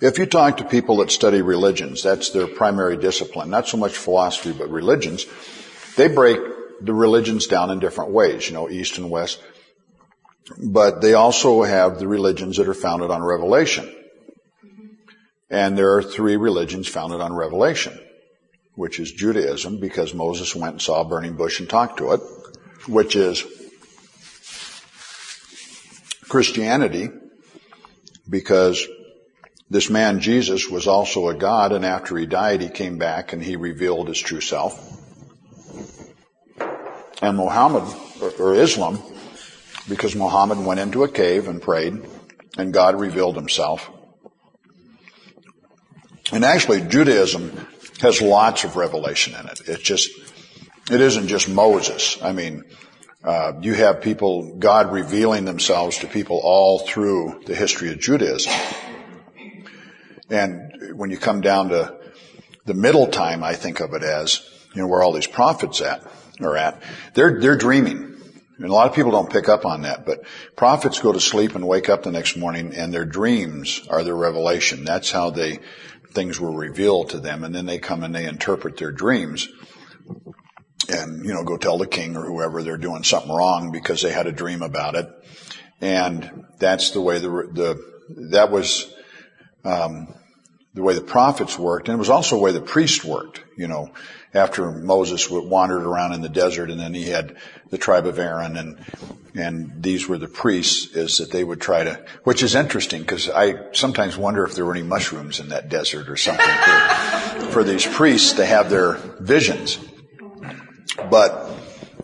If you talk to people that study religions, that's their primary discipline, not so much philosophy, but religions, they break the religions down in different ways, East and West. But they also have the religions that are founded on revelation. And there are 3 religions founded on revelation, which is Judaism, because Moses went and saw a burning bush and talked to it, which is Christianity, because this man Jesus was also a God, and after he died, he came back and he revealed his true self. And Muhammad, or Islam, because Muhammad went into a cave and prayed, and God revealed himself. And actually, Judaism has lots of revelation in it. It isn't just Moses. I mean, you have people, God revealing themselves to people all through the history of Judaism. And when you come down to the middle time, I think of it as, where all these prophets are at, they're dreaming. And a lot of people don't pick up on that, but prophets go to sleep and wake up the next morning, and their dreams are their revelation. That's how things were revealed to them, and then they come and they interpret their dreams and, go tell the king or whoever they're doing something wrong because they had a dream about it. And that's the way that was the way the prophets worked, and it was also the way the priests worked. After Moses wandered around in the desert, and then he had the tribe of Aaron, and these were the priests, is that they would try to, which is interesting, because I sometimes wonder if there were any mushrooms in that desert or something for these priests to have their visions. But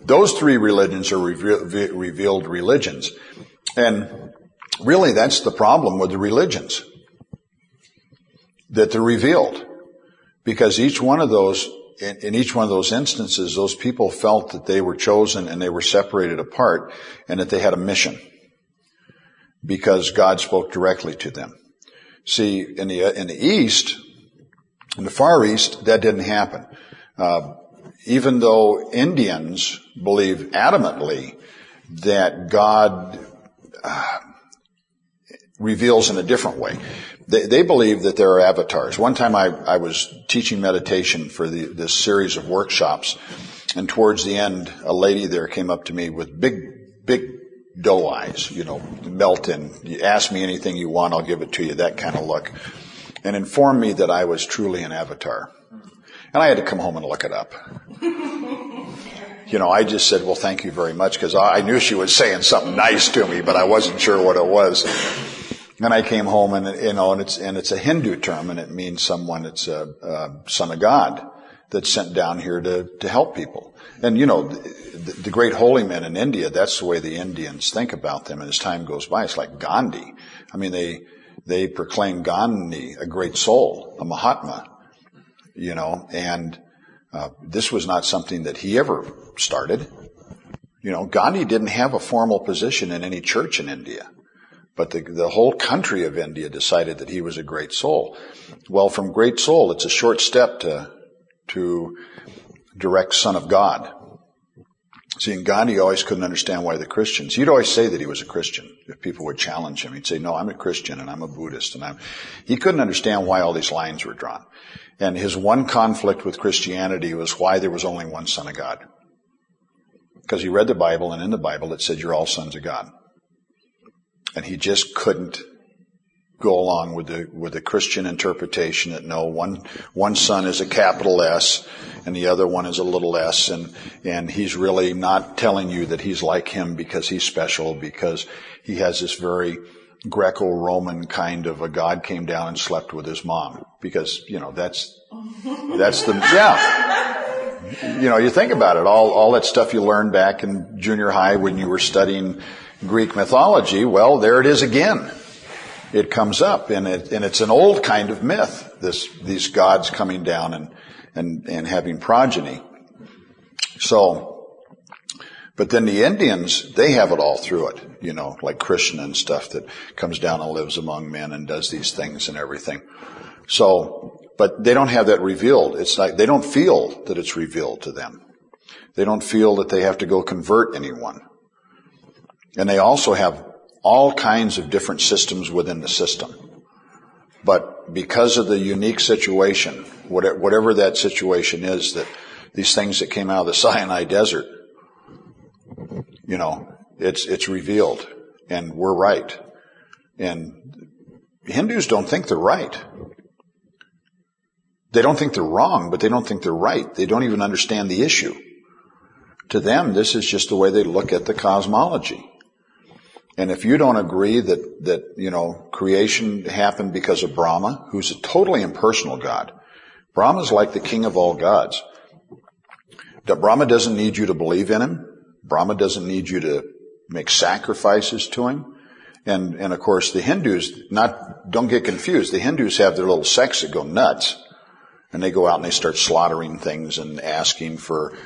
those 3 religions are revealed religions. And really, that's the problem with the religions, that they're revealed. Because each one of those, in each one of those instances, those people felt that they were chosen and they were separated apart, and that they had a mission, because God spoke directly to them. See, in the East, in the Far East, that didn't happen. Even though Indians believe adamantly that God reveals in a different way. They believe that there are avatars. One time I was teaching meditation for this series of workshops, and towards the end, a lady there came up to me with big doe eyes, melt in. You ask me anything you want, I'll give it to you, that kind of look, and informed me that I was truly an avatar. And I had to come home and look it up. I just said, well, thank you very much, because I knew she was saying something nice to me, but I wasn't sure what it was. And I came home, and it's a Hindu term, and it means someone, it's a son of God that's sent down here to help people. And the great holy men in India, that's the way the Indians think about them. And as time goes by, it's like Gandhi. I mean, they proclaim Gandhi a great soul, a Mahatma, and this was not something that he ever started. Gandhi didn't have a formal position in any church in India. But the whole country of India decided that he was a great soul. Well, from great soul, it's a short step to direct son of God. See, and Gandhi always couldn't understand why the Christians, he'd always say that he was a Christian. If people would challenge him, he'd say, no, I'm a Christian and I'm a Buddhist. He couldn't understand why all these lines were drawn. And his one conflict with Christianity was why there was only one son of God. Because he read the Bible, and in the Bible it said you're all sons of God. And he just couldn't go along with the Christian interpretation that no, one son is a capital S and the other one is a little s, and he's really not telling you that he's like him because he's special, because he has this very Greco-Roman kind of a God came down and slept with his mom. Because, that's you think about it, all that stuff you learned back in junior high when you were studying Greek mythology, well, there it is again. It comes up, and it's an old kind of myth, these gods coming down and having progeny. So, but then the Indians, they have it all through it, like Krishna and stuff that comes down and lives among men and does these things and everything. So, but they don't have that revealed. It's like they don't feel that it's revealed to them. They don't feel that they have to go convert anyone. And they also have all kinds of different systems within the system. But because of the unique situation, whatever that situation is, that these things that came out of the Sinai desert, it's revealed, and we're right. And Hindus don't think they're right. They don't think they're wrong, but they don't think they're right. They don't even understand the issue. To them, this is just the way they look at the cosmology. And if you don't agree that creation happened because of Brahma, who's a totally impersonal God. Brahma's like the king of all gods. Brahma doesn't need you to believe in him. Brahma doesn't need you to make sacrifices to him. And of course the Hindus, don't get confused, the Hindus have their little sects that go nuts. And they go out and they start slaughtering things and asking for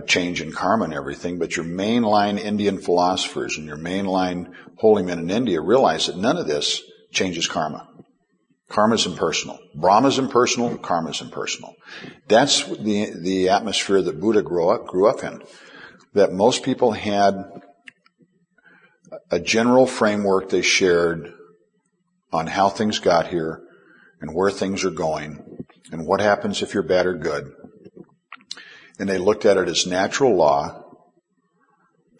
change in karma and everything. But your mainline Indian philosophers and your mainline holy men in India realize that none of this changes karma. Karma's impersonal. Brahma's impersonal. Karma's impersonal. That's the atmosphere that Buddha grew up in. That most people had a general framework they shared on how things got here and where things are going and what happens if you're bad or good. And they looked at it as natural law,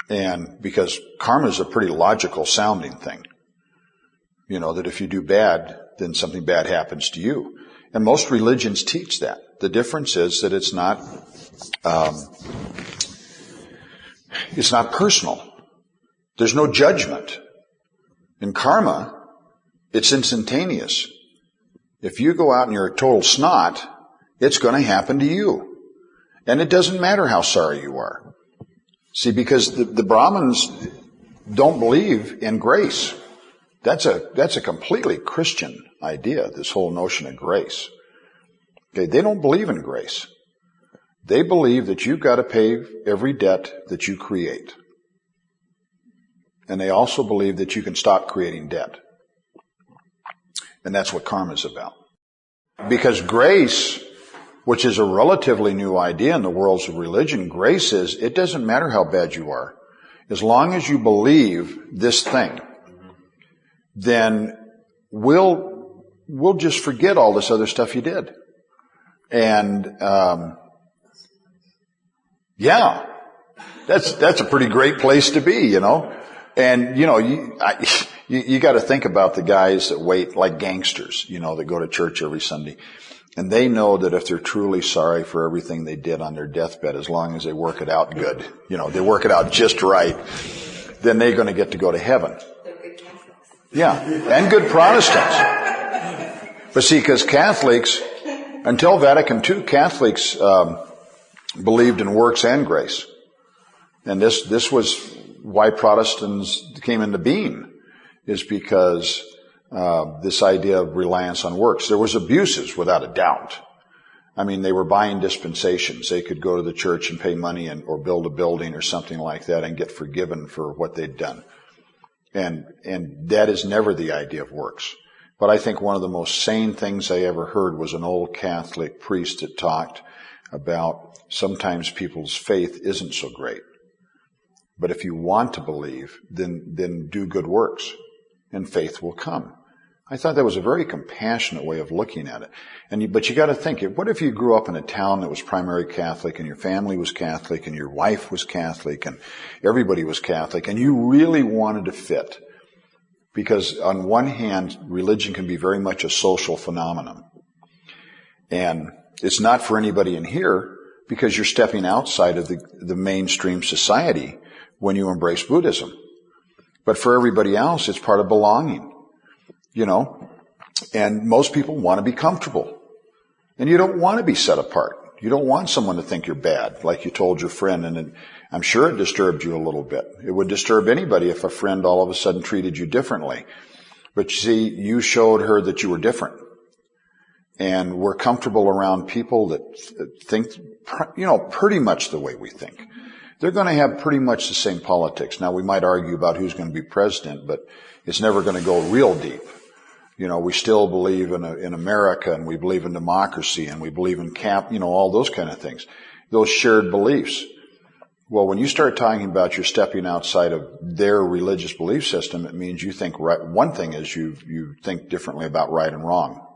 and because karma is a pretty logical sounding thing. That if you do bad, then something bad happens to you. And most religions teach that. The difference is that it's not personal. There's no judgment. In karma, it's instantaneous. If you go out and you're a total snot, it's going to happen to you. And it doesn't matter how sorry you are. See, because the Brahmins don't believe in grace. That's a completely Christian idea, this whole notion of grace. Okay, they don't believe in grace. They believe that you've got to pay every debt that you create. And they also believe that you can stop creating debt. And that's what karma is about. Because grace, which is a relatively new idea in the worlds of religion, grace is, it doesn't matter how bad you are. As long as you believe this thing, then we'll just forget all this other stuff you did. And, that's a pretty great place to be, And, you got to think about the guys that wait, like gangsters, that go to church every Sunday. And they know that if they're truly sorry for everything they did on their deathbed, as long as they work it out good, they work it out just right, then they're going to get to go to heaven. They're good Catholics. Yeah, and good Protestants. But see, because Catholics, until Vatican II, Catholics believed in works and grace. And this was why Protestants came into being, is because this idea of reliance on works. There was abuses, without a doubt. I mean, they were buying dispensations. They could go to the church and pay money or build a building or something like that and get forgiven for what they'd done. And that is never the idea of works. But I think one of the most sane things I ever heard was an old Catholic priest that talked about sometimes people's faith isn't so great. But if you want to believe, then do good works, and faith will come. I thought that was a very compassionate way of looking at it. But you got to think, what if you grew up in a town that was primary Catholic, and your family was Catholic, and your wife was Catholic, and everybody was Catholic, and you really wanted to fit? Because on one hand, religion can be very much a social phenomenon. And it's not for anybody in here, because you're stepping outside of the mainstream society when you embrace Buddhism. But for everybody else, it's part of belonging. And most people want to be comfortable. And you don't want to be set apart. You don't want someone to think you're bad, like you told your friend, and I'm sure it disturbed you a little bit. It would disturb anybody if a friend all of a sudden treated you differently. But you see, you showed her that you were different. And we're comfortable around people that think, pretty much the way we think. They're going to have pretty much the same politics. Now, we might argue about who's going to be president, but it's never going to go real deep. We still believe in America, and we believe in democracy, and we believe in all those kind of things. Those shared beliefs. Well, when you start talking about you're stepping outside of their religious belief system, it means you think right. One thing is you think differently about right and wrong.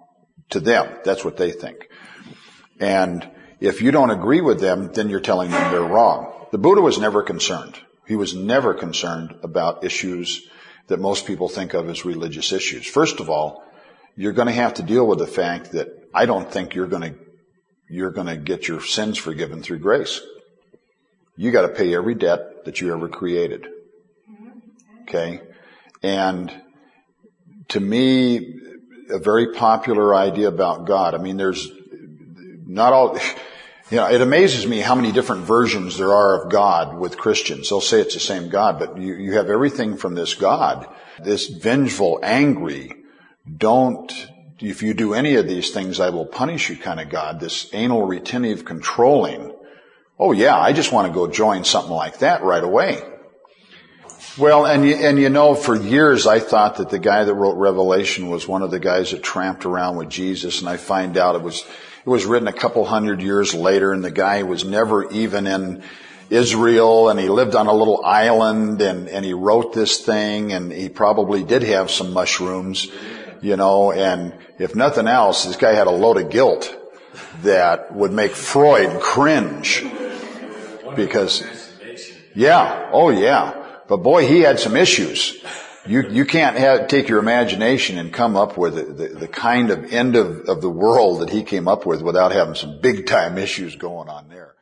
To them, that's what they think. And if you don't agree with them, then you're telling them they're wrong. The Buddha was never concerned. He was never concerned about issues that most people think of as religious issues. First of all, you're going to have to deal with the fact that I don't think you're going to get your sins forgiven through grace. You got to pay every debt that you ever created. Okay? And to me, a very popular idea about God, I mean, there's not all, it amazes me how many different versions there are of God with Christians. They'll say it's the same God, but you have everything from this God, this vengeful, angry, if you do any of these things, I will punish you kind of God, this anal retentive controlling. Oh yeah, I just want to go join something like that right away. Well, and for years I thought that the guy that wrote Revelation was one of the guys that tramped around with Jesus, and I find out it was written a couple hundred years later, and the guy was never even in Israel, and he lived on a little island, and he wrote this thing, and he probably did have some mushrooms, and if nothing else, this guy had a load of guilt that would make Freud cringe. Because, yeah, oh yeah. But boy, he had some issues. You can't take your imagination and come up with the kind of end of the world that he came up with without having some big time issues going on there.